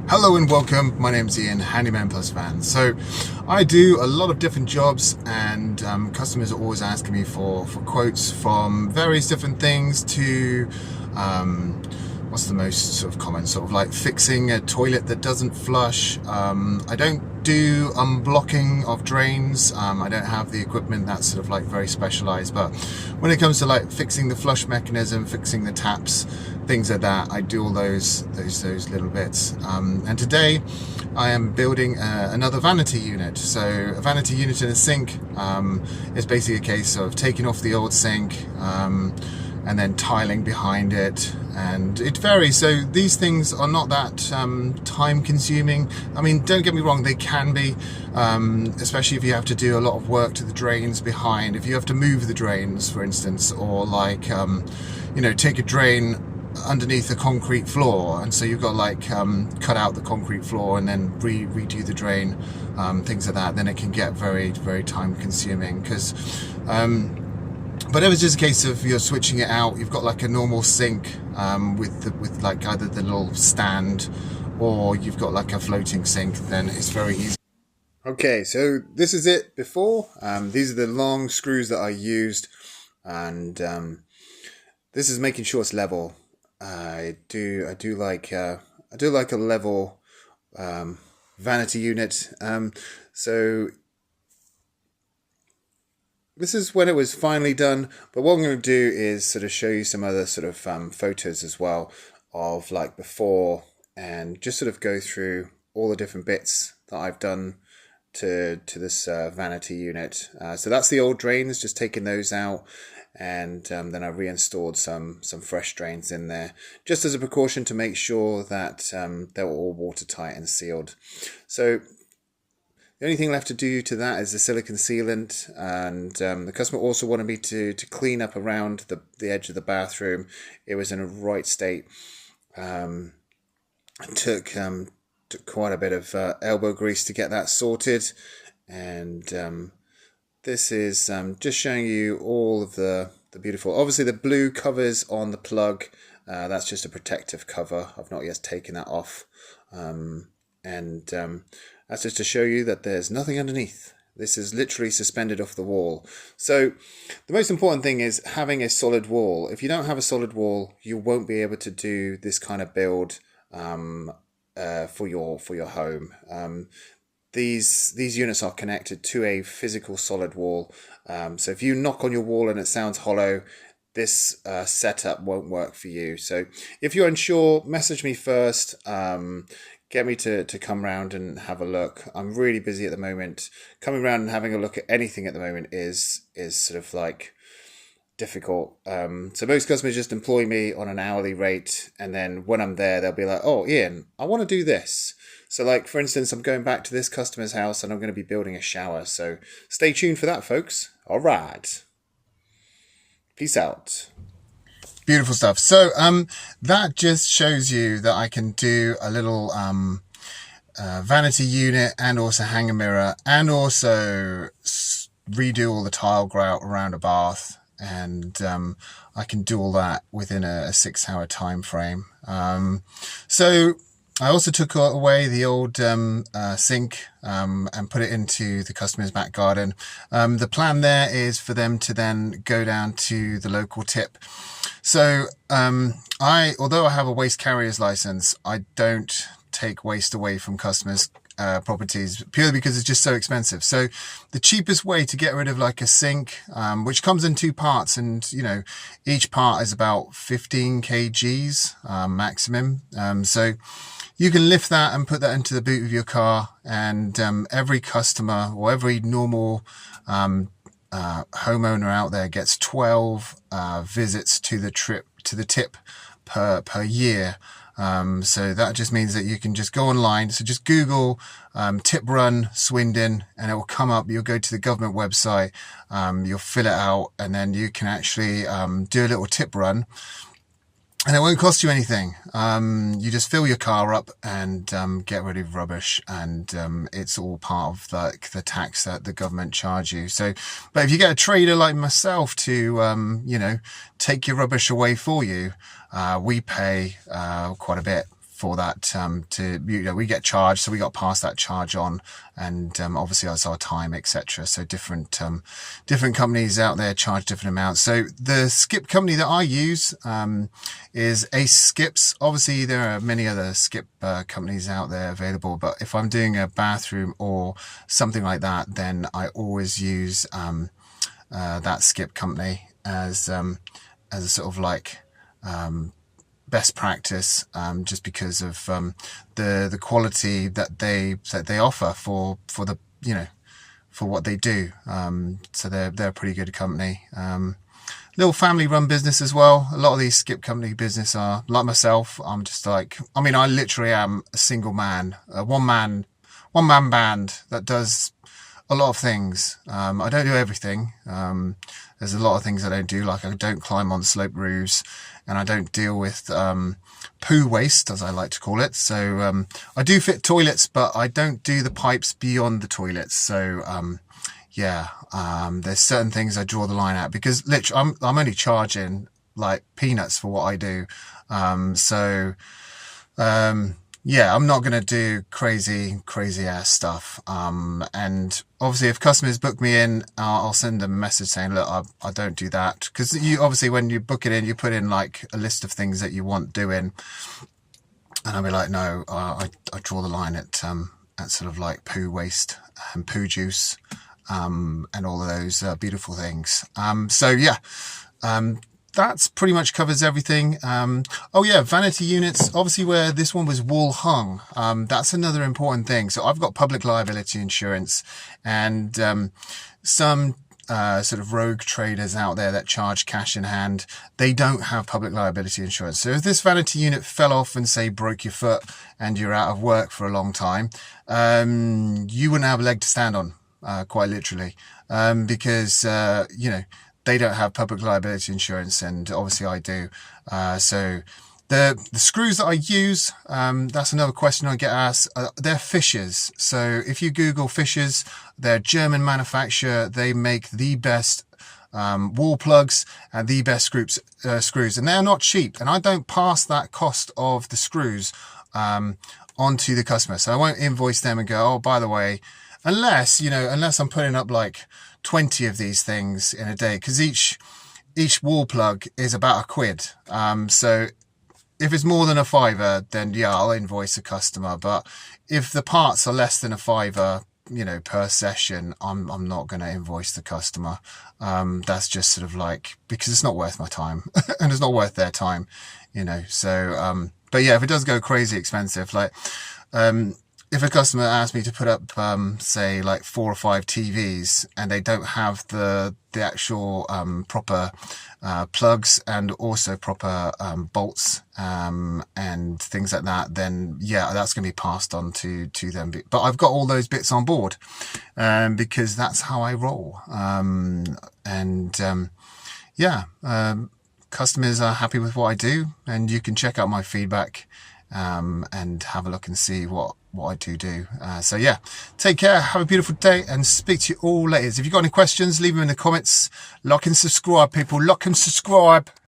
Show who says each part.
Speaker 1: Hello and welcome, my name's Ian, Handyman Plus Van. So I do a lot of different jobs and customers are always asking me for quotes from various different things to, what's the most sort of common, sort of like fixing a toilet that doesn't flush. I don't do unblocking of drains. I don't have the equipment that's sort of like very specialized, but when it comes to like fixing the flush mechanism, fixing the taps, things like that, I do all those little bits. And today I am building another vanity unit. So a vanity unit in a sink is basically a case of taking off the old sink and then tiling behind it, and it varies. So these things are not that time consuming. I mean, don't get me wrong, they can be, especially if you have to do a lot of work to the drains behind, if you have to move the drains, for instance, or like take a drain underneath a concrete floor, and so you've got like cut out the concrete floor and then redo the drain, things like that, then it can get very, very time consuming. Because but if it's just a case of you're switching it out, you've got like a normal sink with like either the little stand or you've got like a floating sink, then it's very easy. Okay, so this is it before. These are the long screws that I used, and this is making sure it's level. I do like a level vanity unit. So this is when it was finally done, but what I'm going to do is sort of show you some other sort of photos as well of like before, and just sort of go through all the different bits that I've done to this vanity unit. So that's the old drains, just taking those out, and then I reinstalled some fresh drains in there, just as a precaution to make sure that they were all watertight and sealed. So the only thing left to do to that is the silicone sealant, and the customer also wanted me to clean up around the edge of the bathroom. It was in a right state. I took quite a bit of elbow grease to get that sorted, and this is just showing you all of the beautiful, obviously the blue covers on the plug, that's just a protective cover. I've not yet taken that off, and that's just to show you that there's nothing underneath. This is literally suspended off the wall. So the most important thing is having a solid wall. If you don't have a solid wall, you won't be able to do this kind of build for your home. These units are connected to a physical solid wall. So if you knock on your wall and it sounds hollow, this setup won't work for you. So if you're unsure, message me first. Get me to come round and have a look. I'm really busy at the moment. Coming around and having a look at anything at the moment is sort of like difficult. So most customers just employ me on an hourly rate, and then when I'm there, they'll be like, "Oh, Ian, I want to do this." So like, for instance, I'm going back to this customer's house and I'm going to be building a shower. So stay tuned for that, folks. All right. Peace out. Beautiful stuff. So that just shows you that I can do a little vanity unit and also hang a mirror, and also redo all the tile grout around a bath, and I can do all that within a 6-hour time frame. So I also took away the old sink and put it into the customer's back garden. The plan there is for them to then go down to the local tip. So although I have a waste carrier's license, I don't take waste away from customers' properties, purely because it's just so expensive. So the cheapest way to get rid of like a sink, which comes in 2 parts, and each part is about 15 kgs maximum. So you can lift that and put that into the boot of your car, and every customer or every normal homeowner out there gets 12 visits to the tip per year. So that just means that you can just go online. So just Google tip run Swindon and it will come up. You'll go to the government website, you'll fill it out, and then you can actually do a little tip run. And it won't cost you anything. You just fill your car up and get rid of rubbish, and it's all part of the tax that the government charge you. So, but if you get a trader like myself to, take your rubbish away for you, we pay quite a bit for that. We get charged, so we got to pass that charge on, and obviously that's our time, etc. So different companies out there charge different amounts. So the skip company that I use is Ace Skips. Obviously there are many other skip companies out there available, but if I'm doing a bathroom or something like that, then I always use that skip company as a sort of like best practice, just because of the quality that they offer for the for what they do. So they're a pretty good company. Little family run business as well. A lot of these skip company business are like myself. I'm just like, I mean, I literally am a single man, one man band that does a lot of things. I don't do everything. There's a lot of things I don't do, like I don't climb on slope roofs, and I don't deal with poo waste, as I like to call it. So I do fit toilets, but I don't do the pipes beyond the toilets. So there's certain things I draw the line at, because literally I'm only charging like peanuts for what I do. I'm not going to do crazy ass stuff. And obviously if customers book me in, I'll send them a message saying, look, I don't do that. Because you obviously, when you book it in, you put in like a list of things that you want doing. And I'll be like, no, I draw the line at sort of like poo waste and poo juice, and all of those beautiful things. That's pretty much covers everything. Vanity units, obviously where this one was wall hung. That's another important thing. So I've got public liability insurance, and some sort of rogue traders out there that charge cash in hand, they don't have public liability insurance. So if this vanity unit fell off and say broke your foot and you're out of work for a long time, you wouldn't have a leg to stand on, quite literally, because they don't have public liability insurance, and obviously I do. So the screws that I use, that's another question I get asked. They're Fishers. So if you Google Fishers, they're German manufacturer. They make the best wall plugs and the best screws, and they're not cheap. And I don't pass that cost of the screws onto the customer. So I won't invoice them and go, oh, by the way, unless I'm putting up like 20 of these things in a day, because each wall plug is about £1. So if it's more than £5, then I'll invoice a customer. But if the parts are less than £5, per session, I'm not going to invoice the customer. That's just sort of like, because it's not worth my time and it's not worth their time, So, but yeah, if it does go crazy expensive, like, if a customer asks me to put up, say, like 4 or 5 TVs, and they don't have the actual proper plugs and also proper bolts and things like that, then that's going to be passed on to them. But I've got all those bits on board because that's how I roll. Customers are happy with what I do, and you can check out my feedback and have a look and see what I do. Take care, have a beautiful day, and speak to you all later. If you've got any questions, leave them in the comments. Like and subscribe, people. Like and subscribe.